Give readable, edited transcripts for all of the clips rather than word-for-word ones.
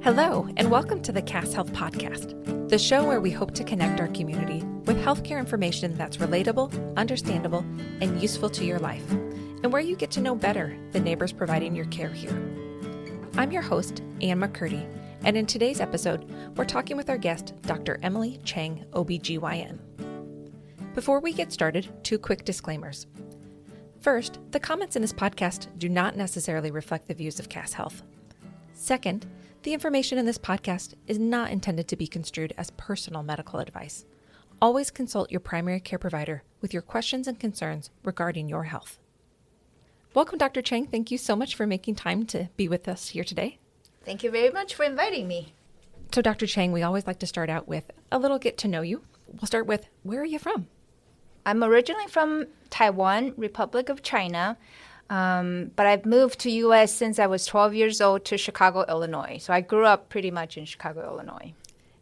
Hello, and welcome to the Cass Health Podcast, the show where we hope to connect our community with healthcare information that's relatable, understandable, and useful to your life, and where you get to know better the neighbors providing your care here. I'm your host, Ann McCurdy, and in today's episode, we're talking with our guest, Dr. Emily Chang, OB-GYN. Before we get started, two quick disclaimers. First, the comments in this podcast do not necessarily reflect the views of Cass Health. Second, the information in this podcast is not intended to be construed as personal medical advice. Always consult your primary care provider with your questions and concerns regarding your health. Welcome, Dr. Chang. Thank you so much for making time to be with us here today. Thank you very much for inviting me. So, Dr. Chang, we always like to start out with a little get to know you. We'll start with, where are you from? I'm originally from Taiwan, Republic of China, but I've moved to U.S. since I was 12 years old to Chicago, Illinois. So I grew up pretty much in Chicago, Illinois.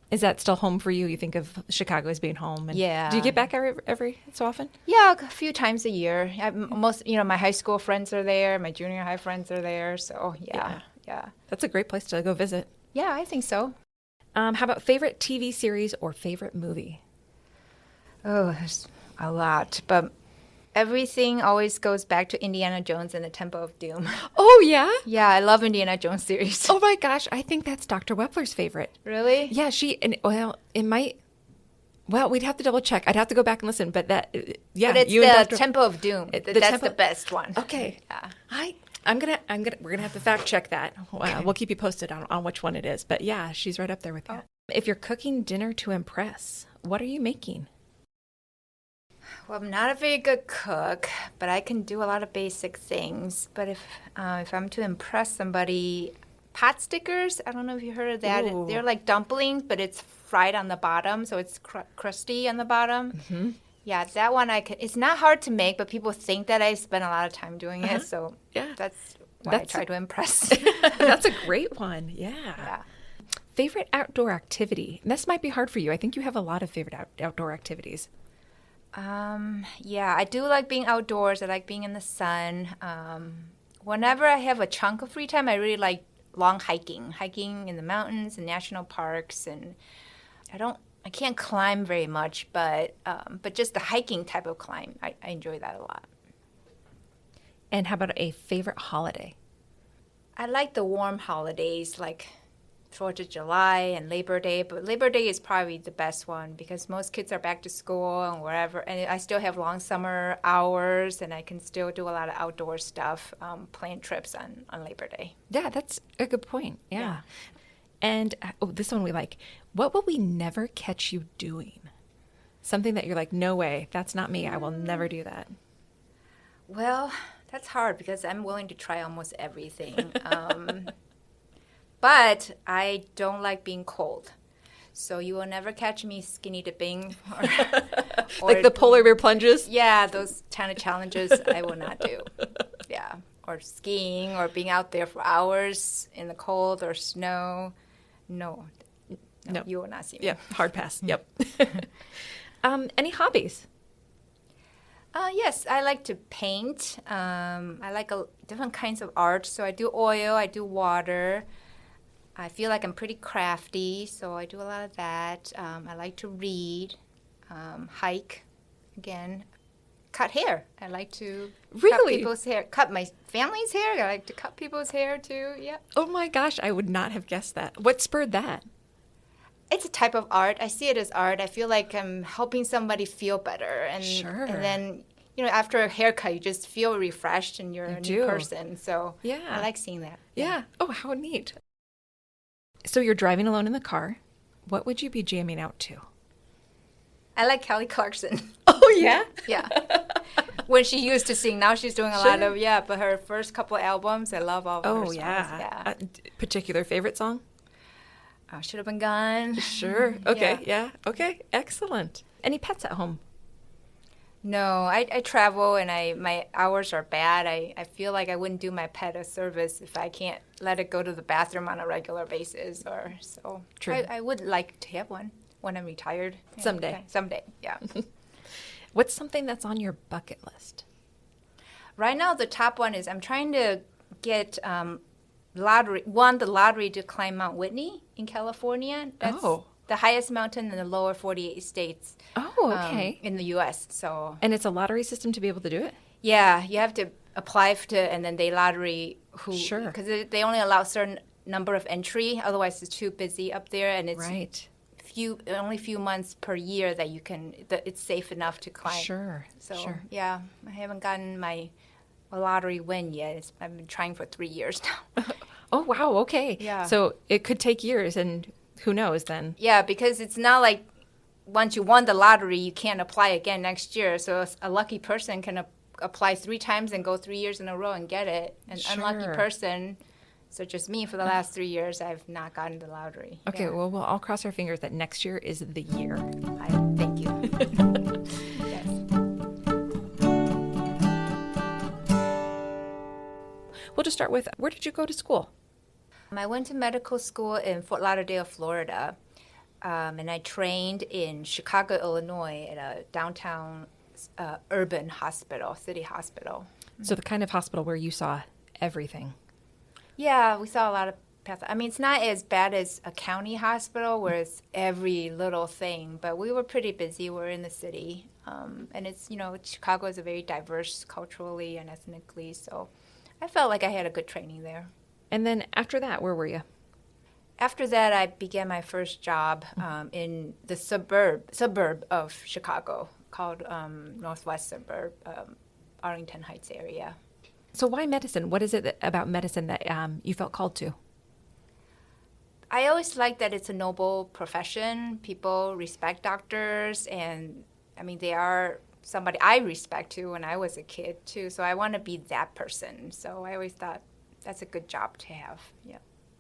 Is that still home for you? You think of Chicago as being home? And yeah. Do you get back every so often? Yeah, a few times a year. My high school friends are there. My junior high friends are there. So yeah. That's a great place to go visit. Yeah, I think so. How about favorite TV series or favorite movie? Oh, there's a lot, but everything always goes back to Indiana Jones and the Temple of Doom. Oh, yeah? Yeah, I love Indiana Jones series. Oh, my gosh. I think that's Dr. Wepler's favorite. Really? Yeah, we'd have to double check. I'd have to go back and listen, but But it's the Temple of Doom. That's the best one. Okay. Yeah. We're gonna have to fact check that. Okay. We'll keep you posted on which one it is. But yeah, she's right up there with you. If you're cooking dinner to impress, what are you making? Well, I'm not a very good cook, but I can do a lot of basic things. But if I'm to impress somebody, pot stickers, I don't know if you heard of that. Ooh. They're like dumplings, but it's fried on the bottom, so it's crusty on the bottom. Mm-hmm. Yeah, that one it's not hard to make, but people think that I spend a lot of time doing it, so yeah. That's why I try to impress. That's a great one, yeah. Favorite outdoor activity? This might be hard for you. I think you have a lot of favorite outdoor activities. Yeah, I do like being outdoors. I like being in the sun. Whenever I have a chunk of free time, I really like long hiking in the mountains and national parks. And I can't climb very much, but just the hiking type of climb, I enjoy that a lot. And how about a favorite holiday? I like the warm holidays like 4th of July and Labor Day, but Labor Day is probably the best one because most kids are back to school and wherever, and I still have long summer hours and I can still do a lot of outdoor stuff, plan trips on Labor Day. Yeah, that's a good point. Yeah. And this one we like. What will we never catch you doing? Something that you're like, no way, that's not me. I will never do that. Well, that's hard because I'm willing to try almost everything. But I don't like being cold. So you will never catch me skinny dipping. Or like the polar bear plunges? Yeah, those kind of challenges I will not do. Yeah, or skiing or being out there for hours in the cold or snow. No, you will not see me. Yeah, hard pass. Yep. Any hobbies? Yes, I like to paint. I like different kinds of art. So I do oil, I do water. I feel like I'm pretty crafty, so I do a lot of that. I like to read, hike, again, cut hair. I like to cut people's hair, cut my family's hair. I like to cut people's hair too, yeah. Oh my gosh, I would not have guessed that. What spurred that? It's a type of art. I see it as art. I feel like I'm helping somebody feel better. And, sure. And then, after a haircut, you just feel refreshed and you're a new person. So yeah. I like seeing that. Yeah. Oh, how neat. So you're driving alone in the car. What would you be jamming out to? I like Kelly Clarkson. Oh, yeah? Yeah. When she used to sing, now she's doing a lot of, but her first couple albums, I love all of her songs. Yeah. Particular favorite song? Should Have Been Gone. Sure. Okay. Yeah. Okay. Excellent. Any pets at home? No, I travel and my hours are bad. I feel like I wouldn't do my pet a service if I can't let it go to the bathroom on a regular basis. True. I would like to have one when I'm retired. Someday. Someday, yeah. What's something that's on your bucket list? Right now, the top one is I'm trying to get won the lottery to climb Mount Whitney in California. That's the highest mountain in the lower 48 states. Oh, okay. In the U.S. So. And it's a lottery system to be able to do it? Yeah, you have to apply and then they lottery who. Sure. Because they only allow a certain number of entry. Otherwise, it's too busy up there, and it's right. only a few months per year that it's safe enough to climb. Sure. So sure. yeah, I haven't gotten my lottery win yet. I've been trying for 3 years now. Oh wow. Okay. Yeah. So it could take years, and who knows then? Yeah, because it's not like once you won the lottery, you can't apply again next year. So a lucky person can apply 3 times and go 3 years in a row and get it. An unlucky person, such as me, for the last 3 years, I've not gotten the lottery. Okay, yeah. well, we'll all cross our fingers that next year is the year. Thank you. Yes. We'll just start with, where did you go to school? I went to medical school in Fort Lauderdale, Florida, and I trained in Chicago, Illinois, at a downtown urban hospital, city hospital. So the kind of hospital where you saw everything. Yeah, we saw a lot of it's not as bad as a county hospital where it's every little thing, but we were pretty busy. We're in the city, and it's, Chicago is a very diverse culturally and ethnically, so I felt like I had a good training there. And then after that, where were you? After that, I began my first job in the suburb of Chicago called Northwest Suburb, Arlington Heights area. So why medicine? What is it about medicine that you felt called to? I always like that it's a noble profession. People respect doctors, and they are somebody I respect too when I was a kid too. So I want to be that person. So I always thought that's a good job to have. Yeah.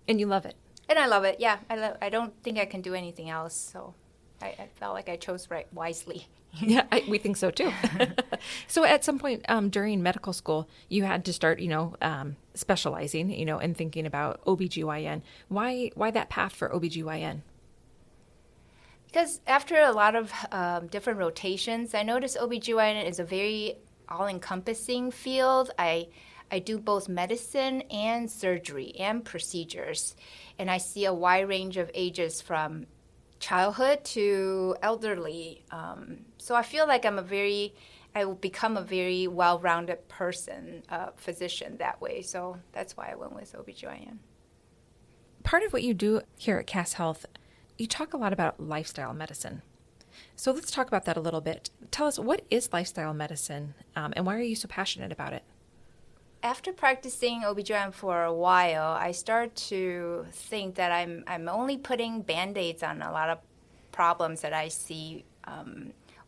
And you love it. And I love it. Yeah, I don't think I can do anything else. So I felt like I chose wisely. Yeah, we think so too. So at some point during medical school, you had to start, specializing, and thinking about OBGYN. Why that path for OBGYN? Because after a lot of different rotations, I noticed OBGYN is a very all-encompassing field. I do both medicine and surgery and procedures, and I see a wide range of ages from childhood to elderly. So I feel like I will become a very well-rounded person, physician that way. So that's why I went with OBGYN. Part of what you do here at Cass Health, you talk a lot about lifestyle medicine. So let's talk about that a little bit. Tell us, what is lifestyle medicine, and why are you so passionate about it? After practicing OBGYN for a while, I started to think that I'm only putting Band-Aids on a lot of problems that I see.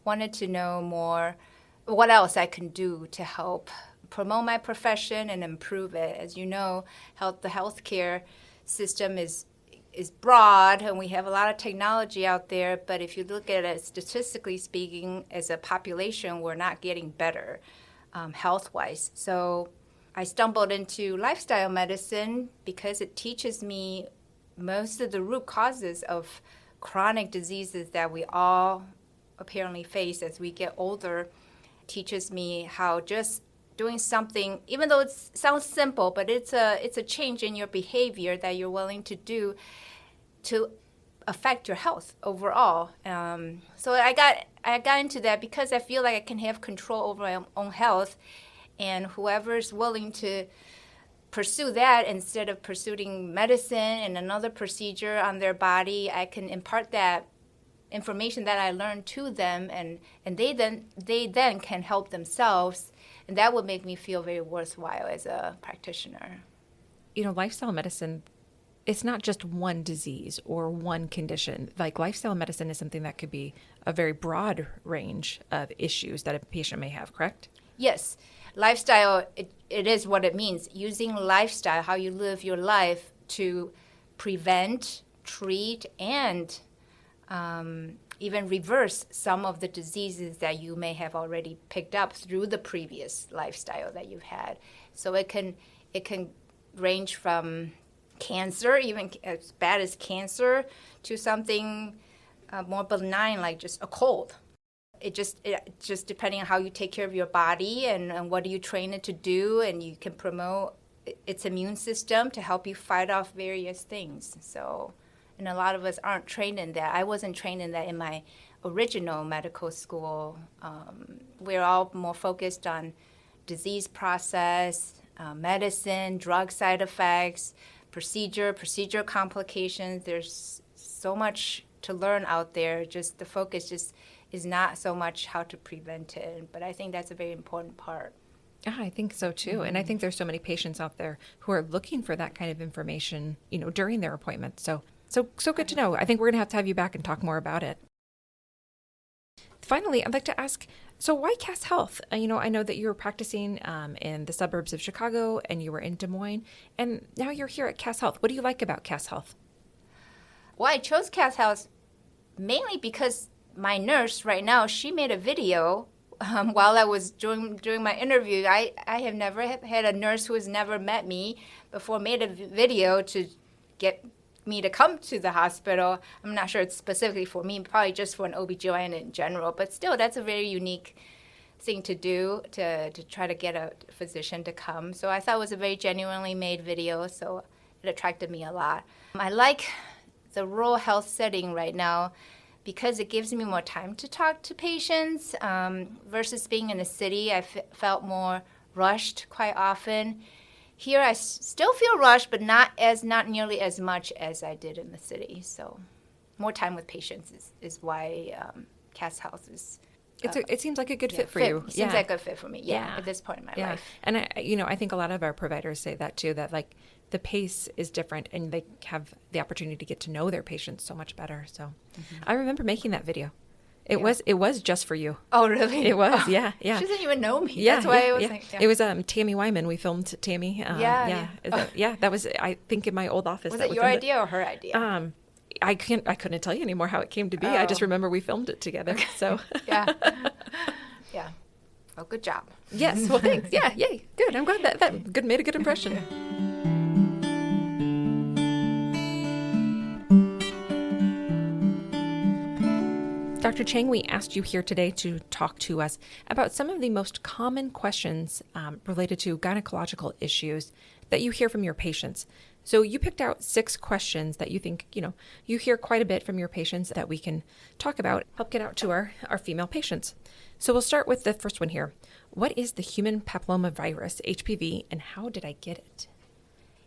Wanted to know more what else I can do to help promote my profession and improve it. As you know, the healthcare system is broad, and we have a lot of technology out there, but if you look at it statistically speaking, as a population, we're not getting better health-wise. So I stumbled into lifestyle medicine because it teaches me most of the root causes of chronic diseases that we all apparently face as we get older. It teaches me how just doing something, even though it sounds simple, but it's a change in your behavior that you're willing to do to affect your health overall. So I got into that because I feel like I can have control over my own health. And whoever's willing to pursue that instead of pursuing medicine and another procedure on their body, I can impart that information that I learned to them, and they then can help themselves, and that would make me feel very worthwhile as a practitioner. Lifestyle medicine, it's not just one disease or one condition. Like, lifestyle medicine is something that could be a very broad range of issues that a patient may have, correct? Yes. Lifestyle, it is what it means. Using lifestyle, how you live your life, to prevent, treat, and even reverse some of the diseases that you may have already picked up through the previous lifestyle that you've had. So it can range from cancer, even as bad as cancer, to something more benign like just a cold. It just depending on how you take care of your body and what do you train it to do, and you can promote its immune system to help you fight off various things. So, and a lot of us aren't trained in that. I wasn't trained in that in my original medical school. We're all more focused on disease process, medicine, drug side effects, procedure complications. There's so much to learn out there. Just the focus just is not so much how to prevent it. But I think that's a very important part. Yeah, I think so too. And I think there's so many patients out there who are looking for that kind of information, during their appointment. So good to know. I think we're going to have you back and talk more about it. Finally, I'd like to ask, so why Cass Health? I know that you were practicing in the suburbs of Chicago and you were in Des Moines, and now you're here at Cass Health. What do you like about Cass Health? Well, I chose Cass Health mainly because my nurse right now, she made a video while I was doing my interview. I have never had a nurse who has never met me before made a video to get me to come to the hospital. I'm not sure it's specifically for me, probably just for an OB/GYN in general, but still that's a very unique thing to do, to try to get a physician to come. So I thought it was a very genuinely made video, so it attracted me a lot. I like the rural health setting right now because it gives me more time to talk to patients versus being in the city. I felt more rushed quite often. Here I still feel rushed, but not nearly as much as I did in the city. So more time with patients is why Cass Health is. It seems like a good fit for you. It seems like a good fit for me, at this point in my life. And I think a lot of our providers say that too, that like the pace is different and they have the opportunity to get to know their patients so much better. So I remember making that video. It was just for you. Oh, really? It was, oh. yeah. She doesn't even know me. That's why I was like, It was Tammy Wyman. We filmed Tammy. That was, I think, in my old office. Was it your idea or her idea? I couldn't tell you anymore how it came to be. I just remember we filmed it together. So yeah. Well, good job. Yes. Well, thanks. Yeah. Yay. Good. I'm glad that made a good impression. Dr. Chang, we asked you here today to talk to us about some of the most common questions related to gynecological issues that you hear from your patients. So you picked out 6 questions that you think, you hear quite a bit from your patients that we can talk about, help get out to our female patients. So we'll start with the first one here. What is the human papilloma virus, HPV, and how did I get it?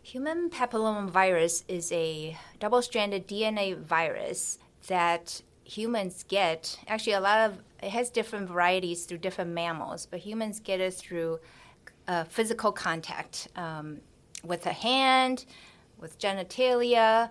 Human papilloma virus is a double-stranded DNA virus that humans get. Actually, it has different varieties through different mammals, but humans get it through physical contact with a hand, with genitalia.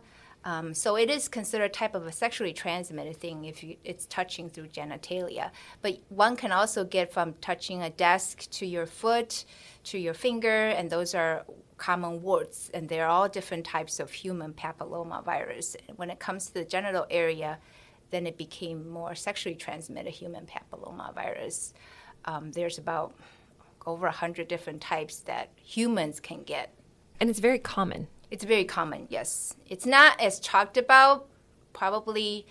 So it is considered a type of a sexually transmitted thing if it's touching through genitalia. But one can also get from touching a desk to your foot, to your finger, and those are common warts. And they're all different types of human papilloma virus. When it comes to the genital area, then it became more sexually transmitted human papilloma virus. There's about over 100 different types that humans can get. And it's very common. It's very common, yes. It's not as talked about probably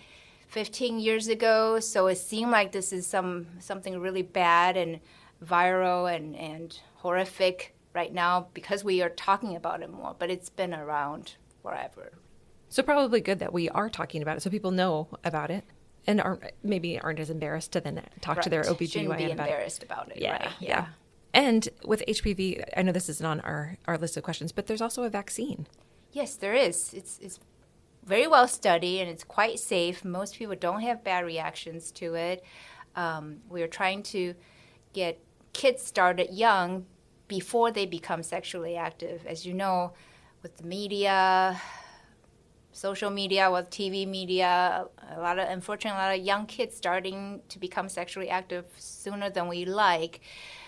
15 years ago, so it seemed like this is something really bad and viral and horrific right now because we are talking about it more, but it's been around forever. So probably good that we are talking about it so people know about it and aren't as embarrassed to then talk to their OB/GYN Shouldn't be about embarrassed about it. Yeah, right? yeah. And with HPV, I know this isn't on our list of questions, but there's also a vaccine. Yes, there is. It's very well studied and it's quite safe. Most people don't have bad reactions to it. We are trying to get kids started young before they become sexually active. As you know, with the media, social media, with TV media, unfortunately, a lot of young kids starting to become sexually active sooner than we like.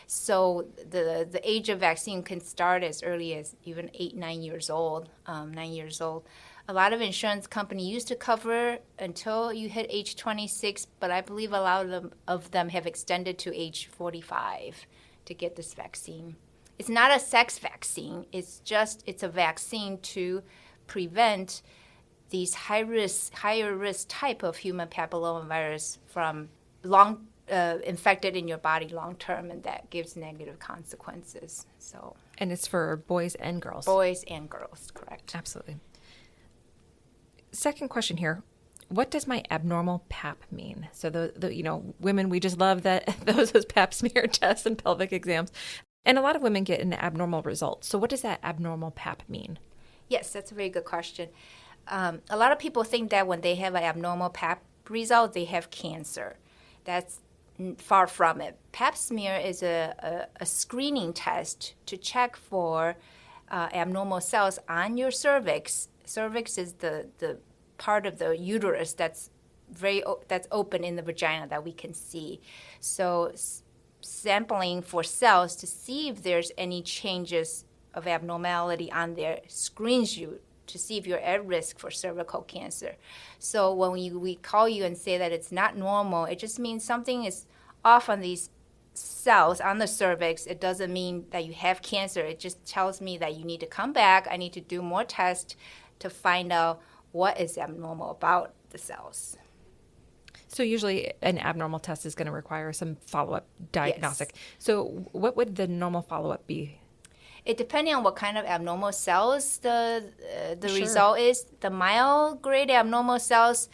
So the age of vaccine can start as early as even 9 years old. A lot of insurance companies used to cover until you hit age 26, but I believe a lot of them have extended to age 45 to get this vaccine. It's not a sex vaccine. It's a vaccine to prevent these higher risk type of human papilloma virus from infected in your body long term, and that gives negative consequences. So, And it's for boys and girls. boys and girls, correct. Absolutely. Second question here. What does my abnormal pap mean? So women, we just love that those pap smear tests and pelvic exams. And a lot of women get an abnormal result. So what does that abnormal pap mean? Yes, that's a very good question. A lot of people think that when they have an abnormal pap result, they have cancer. That's far from it. Pap smear is a screening test to check for abnormal cells on your cervix. Cervix is the part of the uterus that's open in the vagina that we can see. So sampling for cells to see if there's any changes of abnormality on there screens you to see if you're at risk for cervical cancer. So when we call you and say that it's not normal, it just means something is off on these cells on the cervix. It doesn't mean that you have cancer. It just tells me that you need to come back. I need to do more tests to find out what is abnormal about the cells. So usually an abnormal test is going to require some follow-up diagnostic. Yes. So what would the normal follow-up be? It depending on what kind of abnormal cells the Sure. result is. The mild grade abnormal cells,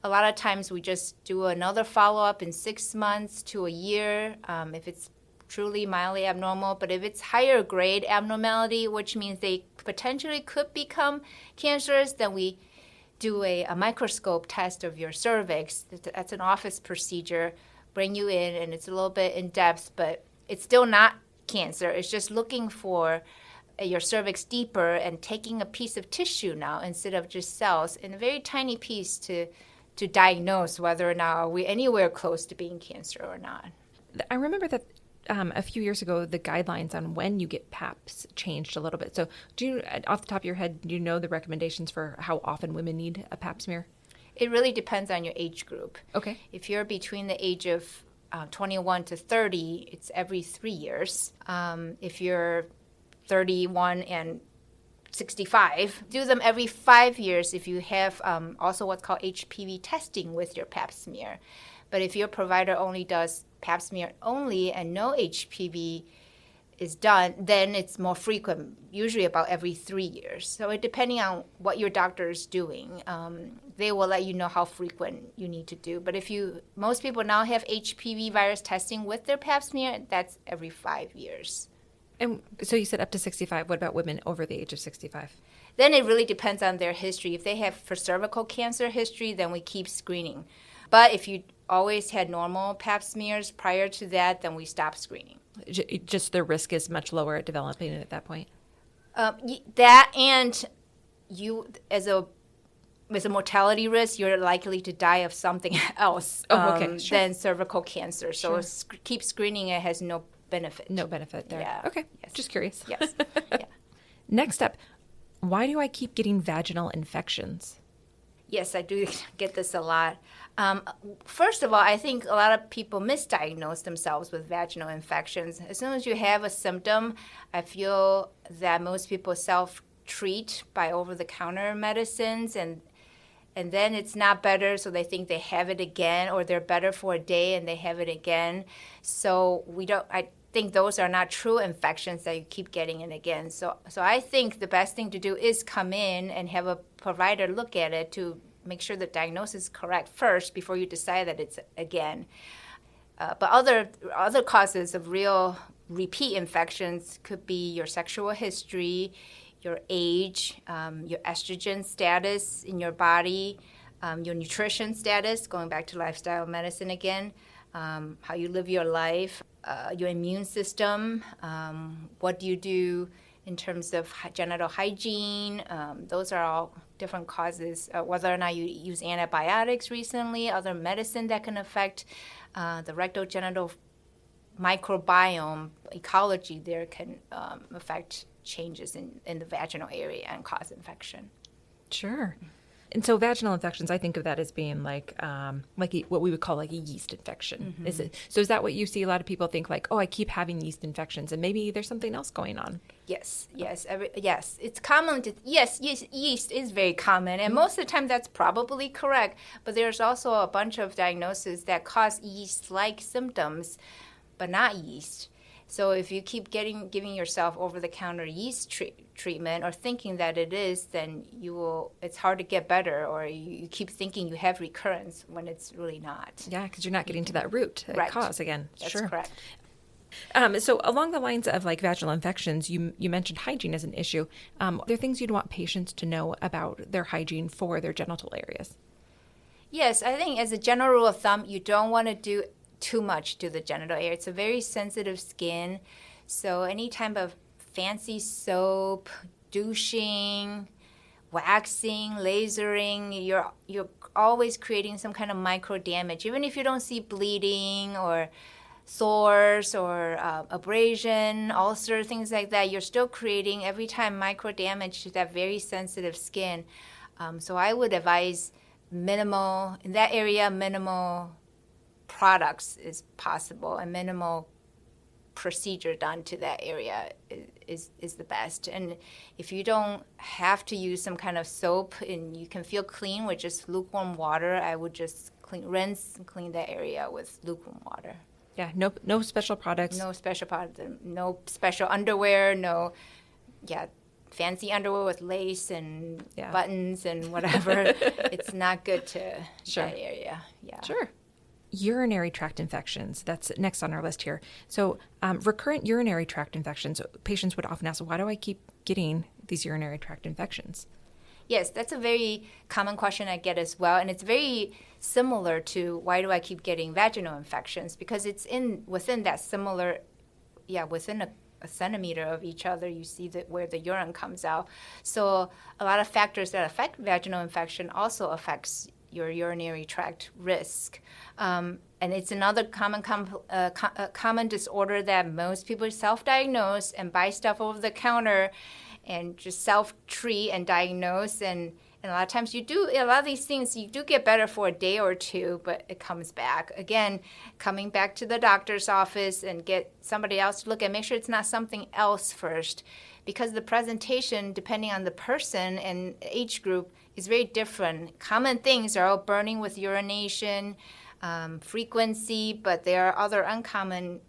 a lot of times we just do another follow-up in 6 months to a year if it's truly mildly abnormal. But if it's higher grade abnormality, which means they potentially could become cancerous, then we do a microscope test of your cervix. That's an office procedure. Bring you in, and it's a little bit in depth, but it's still not cancer. It's just looking for your cervix deeper and taking a piece of tissue now instead of just cells, and a very tiny piece to diagnose whether or not are we anywhere close to being cancer or not. I remember that a few years ago, the guidelines on when you get PAPs changed a little bit. So do you, off the top of your head, do you know the recommendations for how often women need a Pap smear? It really depends on your age group. Okay. If you're between the age of 21 to 30, it's every 3 years. If you're 31 and 65, do them every 5 years if you have also what's called HPV testing with your Pap smear. But if your provider only does Pap smear only and no HPV is done, then it's more frequent, usually about every 3 years. So it depending on what your doctor is doing, they will let you know how frequent you need to do. But most people now have HPV virus testing with their Pap smear, that's every 5 years. And so you said up to 65. What about women over the age of 65? Then it really depends on their history. If they have for cervical cancer history, then we keep screening. But if you always had normal Pap smears prior to that, then we stop screening. Just the risk is much lower at developing it at that point? That, and you, as a mortality risk, you're likely to die of something else Sure. than cervical cancer. So Sure. Keep screening it has no benefit. No benefit there. Yeah. Okay, Yes. just curious. Yes. Yeah. Next up, why do I keep getting vaginal infections? Yes, I do get this a lot. First of all, I think a lot of people misdiagnose themselves with vaginal infections. As soon as you have a symptom, I feel that most people self-treat by over-the-counter medicines, and then it's not better, so they think they have it again, or they're better for a day and they have it again. So I think those are not true infections that you keep getting it again. So I think the best thing to do is come in and have a provider look at it to make sure the diagnosis is correct first before you decide that it's again. But other causes of real repeat infections could be your sexual history, your age, your estrogen status in your body, your nutrition status, going back to lifestyle medicine again, how you live your life, your immune system, what do you do in terms of genital hygiene. Those are all different causes, whether or not you use antibiotics recently, other medicine that can affect the rectal genital microbiome ecology there can affect changes in the vaginal area and cause infection. Sure. And so vaginal infections, I think of that as being like what we would call like a yeast infection. Mm-hmm. Is it? So is that what you see? A lot of people think like, oh, I keep having yeast infections, and maybe there's something else going on. Yes. It's common yeast is very common, and most of the time that's probably correct. But there's also a bunch of diagnoses that cause yeast-like symptoms, but not yeast. So if you keep giving yourself over-the-counter yeast treatment or thinking that it is, then it's hard to get better, or you keep thinking you have recurrence when it's really not. Yeah, because you're not getting to that root cause again. That's sure. correct. So along the lines of like vaginal infections, you mentioned hygiene as an issue. Are there things you'd want patients to know about their hygiene for their genital areas? Yes, I think as a general rule of thumb, you don't want to do too much to the genital area. It's a very sensitive skin, so any type of fancy soap, douching, waxing, lasering, you're always creating some kind of micro damage. Even if you don't see bleeding or sores or abrasion, ulcer, things like that, you're still creating every time micro damage to that very sensitive skin. So I would advise minimal products is possible, and minimal procedure done to that area is the best. And if you don't have to use some kind of soap and you can feel clean with just lukewarm water, I would just rinse and clean that area with lukewarm water. Yeah, no special products. No special products, no special underwear, fancy underwear with lace and buttons and whatever. It's not good to that area. Yeah. Sure. Urinary tract infections, that's next on our list here. So recurrent urinary tract infections, patients would often ask, why do I keep getting these urinary tract infections? Yes, that's a very common question I get as well, and it's very similar to why do I keep getting vaginal infections, because it's within that similar, within a centimeter of each other, you see that where the urine comes out. So a lot of factors that affect vaginal infection also affects your urinary tract risk. And it's another common disorder that most people self-diagnose and buy stuff over the counter and just self-treat and diagnose. And a lot of times a lot of these things, you do get better for a day or two, but it comes back. Again, coming back to the doctor's office and get somebody else to look and make sure it's not something else first. Because the presentation, depending on the person and age group, is very different. Common things are all burning with urination, frequency, but there are other uncommon,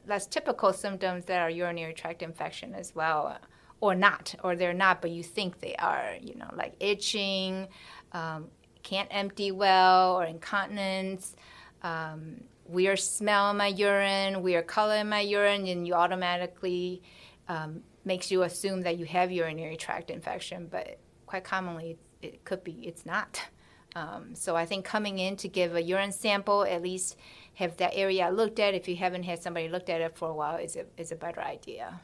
less typical symptoms that are urinary tract infection as well, or not, or they're not, but you think they are, like itching, can't empty well, or incontinence, weird smell in my urine, weird color in my urine, and you automatically makes you assume that you have urinary tract infection, but quite commonly it's not. So I think coming in to give a urine sample, at least have that area looked at, if you haven't had somebody looked at it for a while, is a better idea.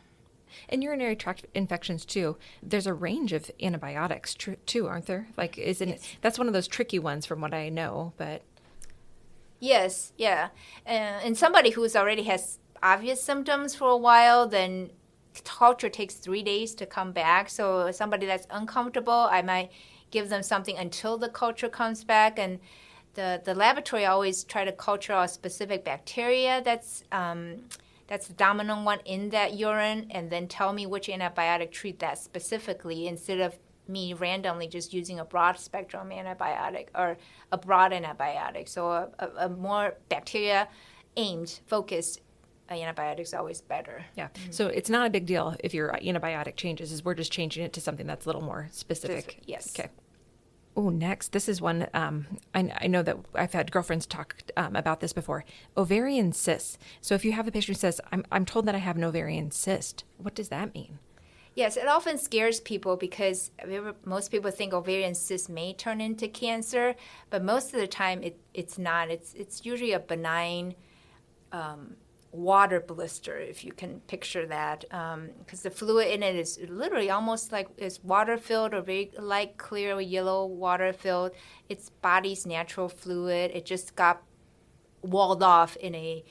And urinary tract infections too, there's a range of antibiotics too, aren't there? Like, that's one of those tricky ones from what I know, but. Yes, yeah. And somebody who's already has obvious symptoms for a while, then culture takes 3 days to come back. So somebody that's uncomfortable, I might give them something until the culture comes back. And the laboratory always try to culture a specific bacteria that's the dominant one in that urine, and then tell me which antibiotic treat that specifically, instead of me randomly just using a broad spectrum antibiotic or a broad antibiotic. So a more bacteria aimed, focused antibiotic is always better. Yeah. So it's not a big deal if your antibiotic changes, we're just changing it to something that's a little more specific. Yes. Okay. Oh, next, this is one, I know that I've had girlfriends talk about this before. Ovarian cysts. So if you have a patient who says, I'm told that I have an ovarian cyst, what does that mean? Yes, it often scares people because most people think ovarian cysts may turn into cancer, but most of the time it's not. It's usually a benign water blister, if you can picture that, because the fluid in it is literally almost like it's water-filled or very light, clear, yellow water-filled. It's body's natural fluid. It just got walled off in a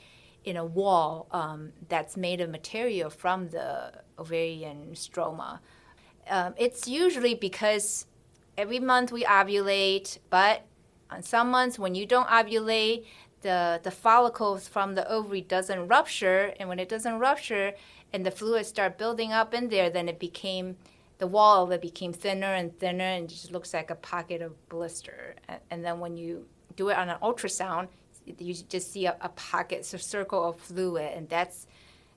wall that's made of material from the ovarian stroma. It's usually because every month we ovulate, but on some months when you don't ovulate, the follicles from the ovary doesn't rupture, and when it doesn't rupture and the fluids start building up in there, then the wall of it became thinner and thinner, and it just looks like a pocket of blister. And then when you do it on an ultrasound, you just see a pocket, a circle of fluid,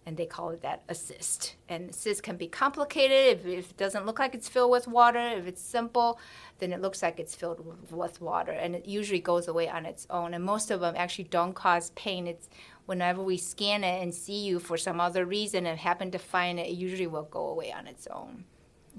and they call it that a cyst. And cyst can be complicated if it doesn't look like it's filled with water. If it's simple, then it looks like it's filled with water, and it usually goes away on its own. And most of them actually don't cause pain. It's whenever we scan it and see you for some other reason and happen to find it, it usually will go away on its own.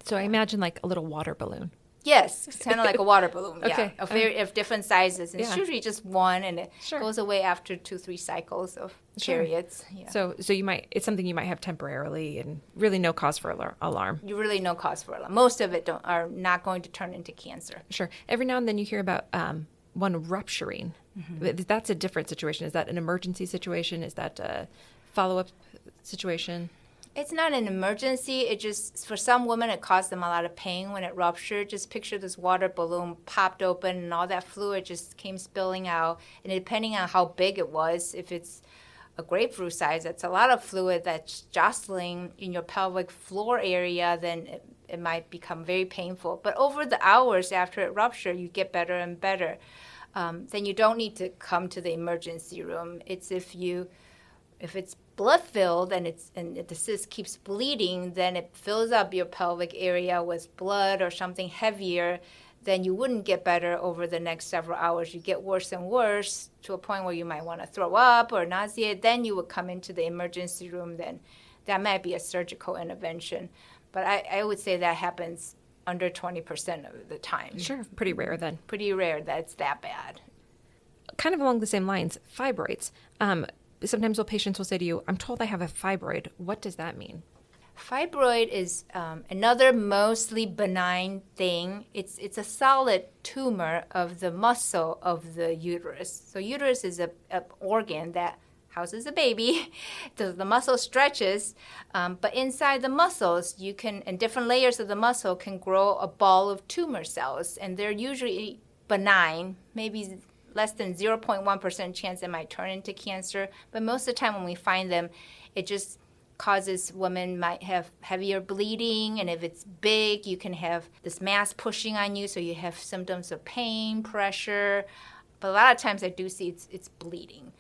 So I imagine like a little water balloon. Yes, it's kind of like a water balloon, Okay. of different sizes. And Yeah. It's usually just one, and it Sure. goes away after 2-3 cycles of Sure. periods. Yeah. So it's something you might have temporarily and really no cause for alarm. You really no cause for alarm. Most of it are not going to turn into cancer. Sure. Every now and then you hear about one rupturing. Mm-hmm. That's a different situation. Is that an emergency situation? Is that a follow-up situation? It's not an emergency. It just, for some women, it caused them a lot of pain when it ruptured. Just picture this water balloon popped open and all that fluid just came spilling out. And depending on how big it was, if it's a grapefruit size, that's a lot of fluid that's jostling in your pelvic floor area, then it might become very painful. But over the hours after it ruptured, you get better and better. Then you don't need to come to the emergency room. It's if it's blood filled and the cyst keeps bleeding, then it fills up your pelvic area with blood or something heavier, then you wouldn't get better over the next several hours. You get worse and worse to a point where you might want to throw up or nausea. Then you would come into the emergency room. Then that might be a surgical intervention. But I would say that happens under 20% of the time. Sure. Pretty rare then. Pretty rare that it's that bad. Kind of along the same lines, fibroids. Sometimes patients will say to you, I'm told I have a fibroid. What does that mean? Fibroid is another mostly benign thing. It's a solid tumor of the muscle of the uterus. So uterus is an organ that houses a baby. The muscle stretches, but inside the muscles, and different layers of the muscle can grow a ball of tumor cells, and they're usually benign, maybe less than 0.1% chance it might turn into cancer. But most of the time when we find them, it just causes women might have heavier bleeding, and if it's big, you can have this mass pushing on you, so you have symptoms of pain, pressure. But a lot of times I do see it's bleeding.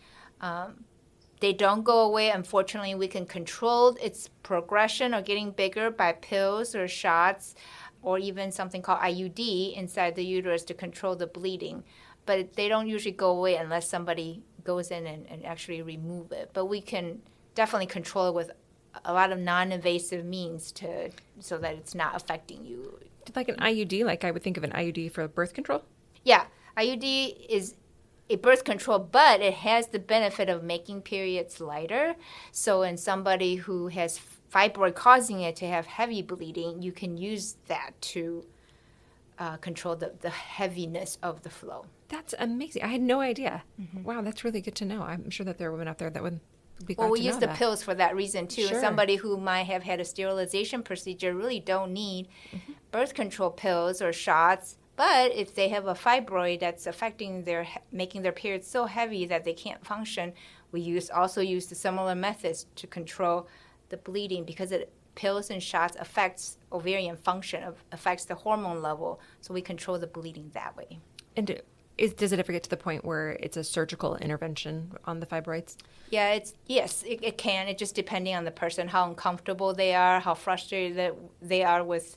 They don't go away. Unfortunately, we can control its progression or getting bigger by pills or shots, or even something called IUD inside the uterus to control the bleeding. But they don't usually go away unless somebody goes in and actually remove it. But we can definitely control it with a lot of non-invasive means so that it's not affecting you. Like an IUD, like I would think of an IUD for birth control? Yeah, IUD is a birth control, but it has the benefit of making periods lighter. So in somebody who has fibroid causing it to have heavy bleeding, you can use that to control the heaviness of the flow. That's amazing. I had no idea. Mm-hmm. Wow, that's really good to know. I'm sure that there are women out there that would be glad to know that. Well, we use the pills for that reason, too. Sure. Somebody who might have had a sterilization procedure really don't need birth control pills or shots. But if they have a fibroid that's affecting making their periods so heavy that they can't function, we also use the similar methods to control the bleeding, because pills and shots affects ovarian function, affects the hormone level, so we control the bleeding that way. And does it ever get to the point where it's a surgical intervention on the fibroids? Yeah, it can. It just depending on the person, how uncomfortable they are, how frustrated they are with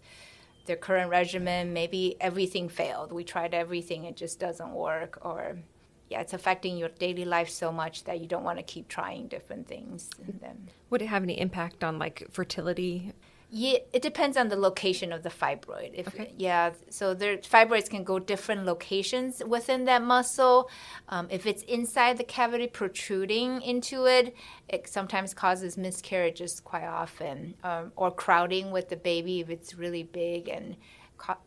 their current regimen. Maybe everything failed. We tried everything, it just doesn't work. Or, it's affecting your daily life so much that you don't want to keep trying different things. And then, would it have any impact on like fertility? Yeah, it depends on the location of the fibroid. Okay. Yeah, so fibroids can go different locations within that muscle. If it's inside the cavity protruding into it, it sometimes causes miscarriages quite often, or crowding with the baby if it's really big, and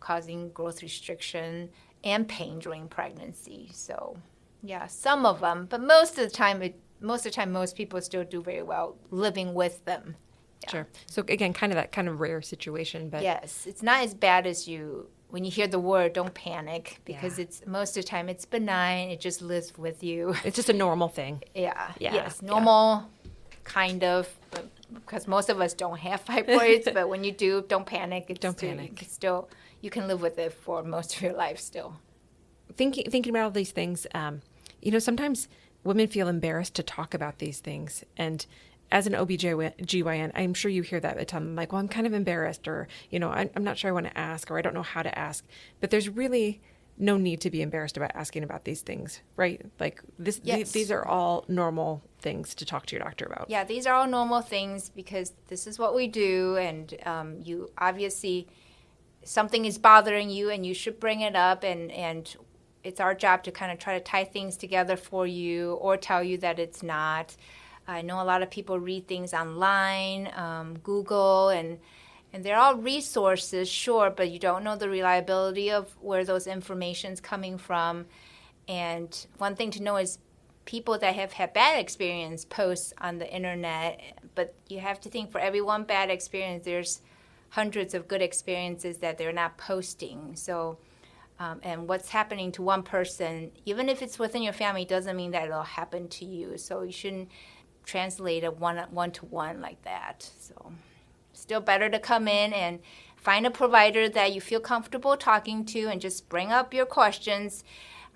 causing growth restriction and pain during pregnancy. So, yeah, some of them, but most of the time, most people still do very well living with them. Yeah. Sure. So again, kind of that kind of rare situation, but yes, it's not as bad as you when you hear the word, don't panic because Yeah. it's most of the time it's benign. It just lives with you. It's just a normal thing. Yeah. Yeah. Yes. Normal, kind of, because most of us don't have fibroids. But when you do, don't panic. Don't panic. You can live with it for most of your life still. Thinking about all these things, sometimes women feel embarrassed to talk about these things. And as an OB/GYN, I'm sure you hear that a ton. Like, well, I'm kind of embarrassed, or, I'm not sure I want to ask, or I don't know how to ask. But there's really no need to be embarrassed about asking about these things, right? Like Yes. these are all normal things to talk to your doctor about. Yeah, these are all normal things because this is what we do. And you obviously, something is bothering you and you should bring it up. And it's our job to kind of try to tie things together for you or tell you that it's not. I know a lot of people read things online, Google, and they're all resources, sure, but you don't know the reliability of where those information's coming from. And one thing to know is people that have had bad experience post on the internet, but you have to think for every one bad experience, there's hundreds of good experiences that they're not posting. So, and what's happening to one person, even if it's within your family, doesn't mean that it'll happen to you. So you shouldn't translate a one-to-one like that. So still better to come in and find a provider that you feel comfortable talking to and just bring up your questions.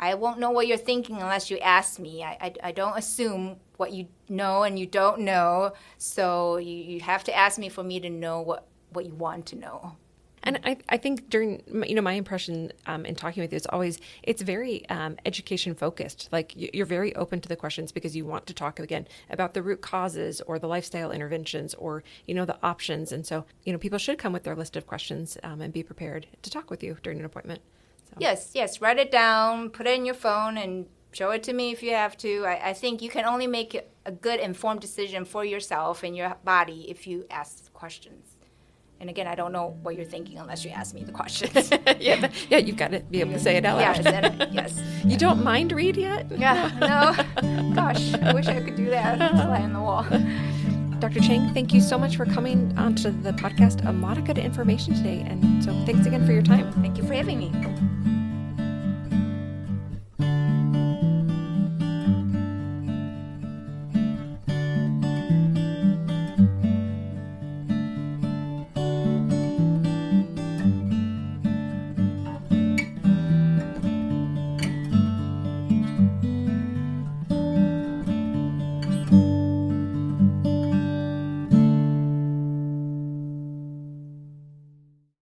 I won't know what you're thinking unless you ask me. I don't assume what you know and you don't know. So you have to ask me for me to know what you want to know. And I think during, my impression in talking with you is always, it's very education focused. Like you're very open to the questions because you want to talk again about the root causes or the lifestyle interventions or, the options. And so, people should come with their list of questions and be prepared to talk with you during an appointment. So. Yes. Write it down, put it in your phone and show it to me if you have to. I think you can only make a good informed decision for yourself and your body if you ask questions. And again, I don't know what you're thinking unless you ask me the questions. Yeah, you've got to be able to say it out loud. Yes. You don't mind read yet? Yeah, no. Gosh, I wish I could do that. Fly on the wall. Dr. Chang, thank you so much for coming onto the podcast. A lot of good information today. And so thanks again for your time. Thank you for having me.